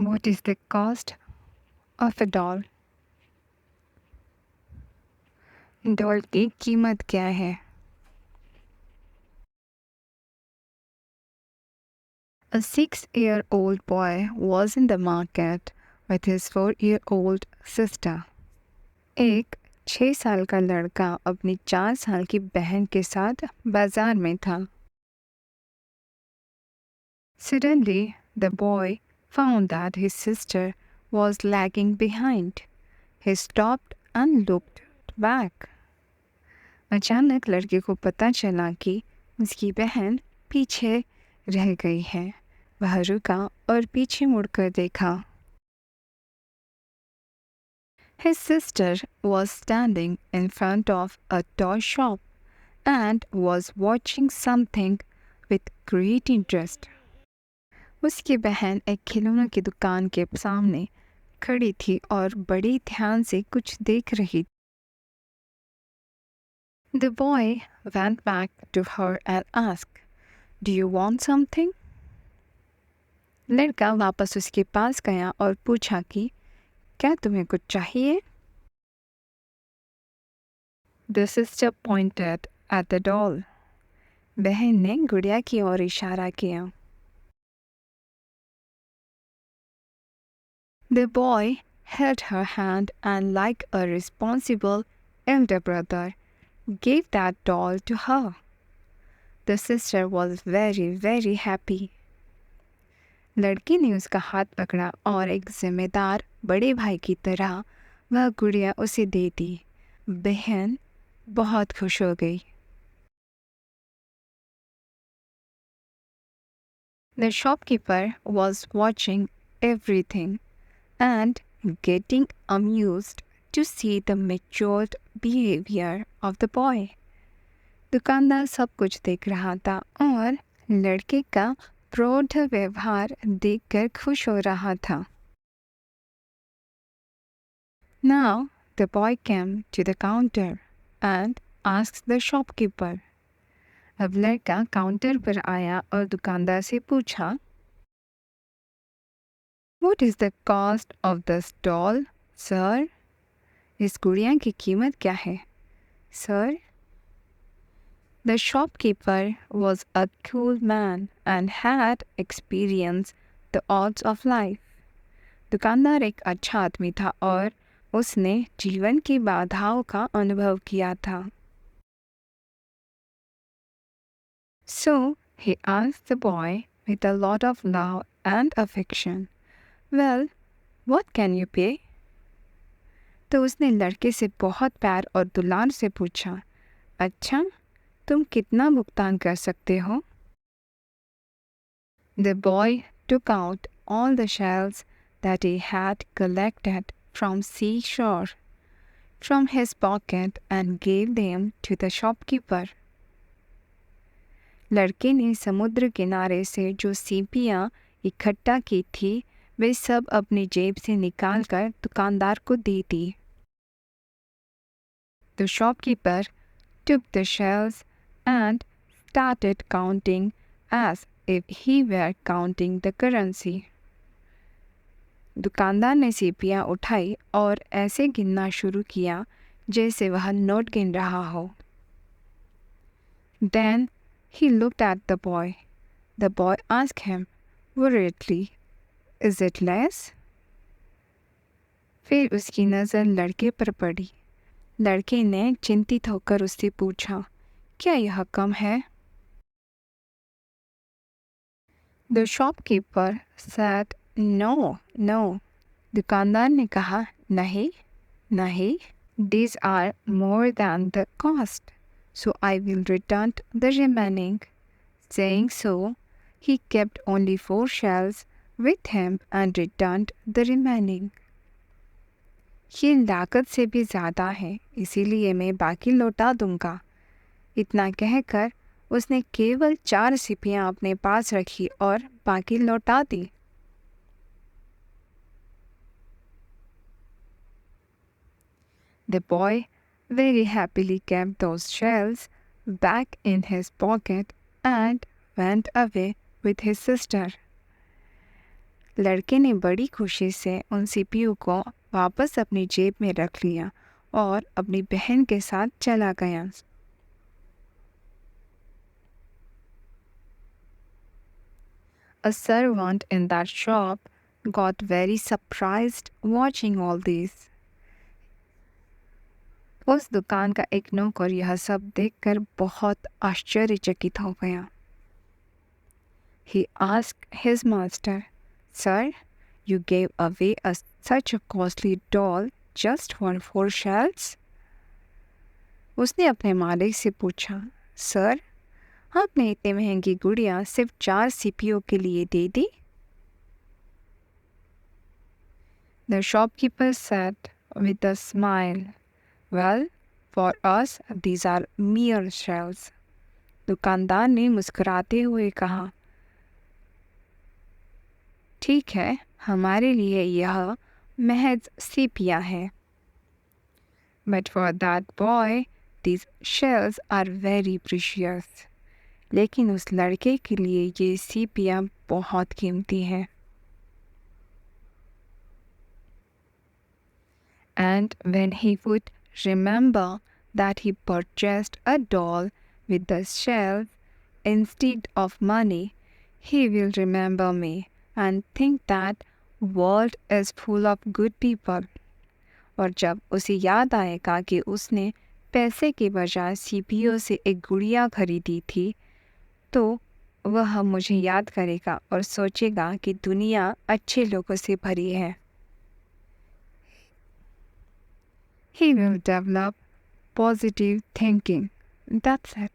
What is the cost of a doll? Doll की कीमत क्या है? A 6-year-old boy was in the market with his 4-year-old sister. एक 6 साल का लड़का अपनी 4 साल की बहन के साथ बाजार में था. Suddenly, the boy found that his sister was lagging behind. He stopped and looked back. अचानक लड़के को पता चला कि उसकी बहन पीछे रह गई है. वह रुका और पीछे मुड़कर देखा. His sister was standing in front of a toy shop and was watching something with great interest. उसकी बहन एक खिलौनों की दुकान के सामने खड़ी थी और बड़ी ध्यान से कुछ देख रही. The boy went back to her and asked, "Do you want something?" लड़का वापस उसके पास गया और पूछा कि क्या तुम्हें कुछ चाहिए? The sister pointed at the doll. बहन ने गुड़िया की ओर इशारा किया. The boy held her hand and, like a responsible elder brother, gave that doll to her. The sister was very, very happy. लड़की ने उसका हाथ पकड़ा और एक जिम्मेदार बड़े भाई की तरह वह गुड़िया उसे दे दी. बहन बहुत खुश हो गई. The shopkeeper was watching everything and getting amused to see the matured behavior of the boy. दुकानदार सब कुछ देख रहा था और लड़के का प्रौढ़ व्यवहार देखकर खुश हो रहा था. Now the boy came to the counter and asked the shopkeeper. अब लड़का काउंटर पर आया और दुकानदार से पूछा, What is the cost of this doll, sir? इस गुड़िया की कीमत क्या है, sir? The shopkeeper was a cool man and had experienced the odds of life. दुकानदार एक अच्छा आदमी था और उसने जीवन की बाधाओं का अनुभव किया था. So he asked the boy with a lot of love and affection, "Well, what can you pay?" तो उसने लड़के से बहुत प्यार और दुलार से पूछा, अच्छा, तुम कितना भुगतान कर सकते हो? The boy took out all the shells that he had collected from seashore from his pocket and gave them to the shopkeeper. लड़के ने समुद्र किनारे से जो सीपियाँ इकट्ठा की थी वे सब अपनी जेब से निकालकर दुकानदार को दे दी. The shopkeeper took the shells and started counting as if he were counting the currency. दुकानदार ने सीपियाँ उठाई और ऐसे गिनना शुरू किया जैसे वह नोट गिन रहा हो. Then he looked at the boy. The boy asked him worriedly, "Is it less?" फिर उसकी नज़र लड़के पर पड़ी. लड़के ने चिंतित होकर उससे पूछा, क्या यह कम है? The shopkeeper said, "No, no." दुकानदार ने कहा, नहीं, नहीं. These are more than the cost, so I will return the remaining. Saying so, he kept only 4 shells with him and returned the remaining. ये लागत से भी ज़्यादा है, इसीलिए मैं बाकी लौटा दूंगा. इतना कहकर उसने केवल 4 सिपियाँ अपने पास रखी और बाकी लौटा दी. The boy very happily kept those shells back in his pocket and went away with his sister. लड़के ने बड़ी खुशी से उन सीपीयू को वापस अपनी जेब में रख लिया और अपनी बहन के साथ चला गया। A servant in that shop got very surprised watching all this. उस दुकान का एक नौकर यह सब देखकर बहुत आश्चर्यचकित हो गया। He asked his master, "Sir, you gave away such a costly doll just for 4 shells?" उसने अपने मालिक से पूछा, सर, आपने इतनी महंगी गुड़िया सिर्फ 4 सीपीयू के लिए दे दी? The shopkeeper said with a smile, "Well, for us these are mere shells." दुकानदार ने मुस्कुराते हुए कहा, ठीक है, हमारे लिए यह महज सीपियाँ है। But for that boy, these shells are very precious. लेकिन उस लड़के के लिए ये सीपियाँ बहुत कीमती हैं। And when he would remember that he purchased a doll with the shells instead of money, he will remember me and think that world is full of good people. और जब उसे याद आएगा कि उसने पैसे के बजाय सीपीयू से एक गुड़िया खरीदी थी, तो वह मुझे याद करेगा और सोचेगा कि दुनिया अच्छे लोगों से भरी है। He will develop positive thinking. That's it.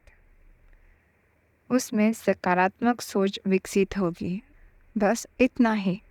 उसमें सकारात्मक सोच विकसित होगी। बस इतना ही।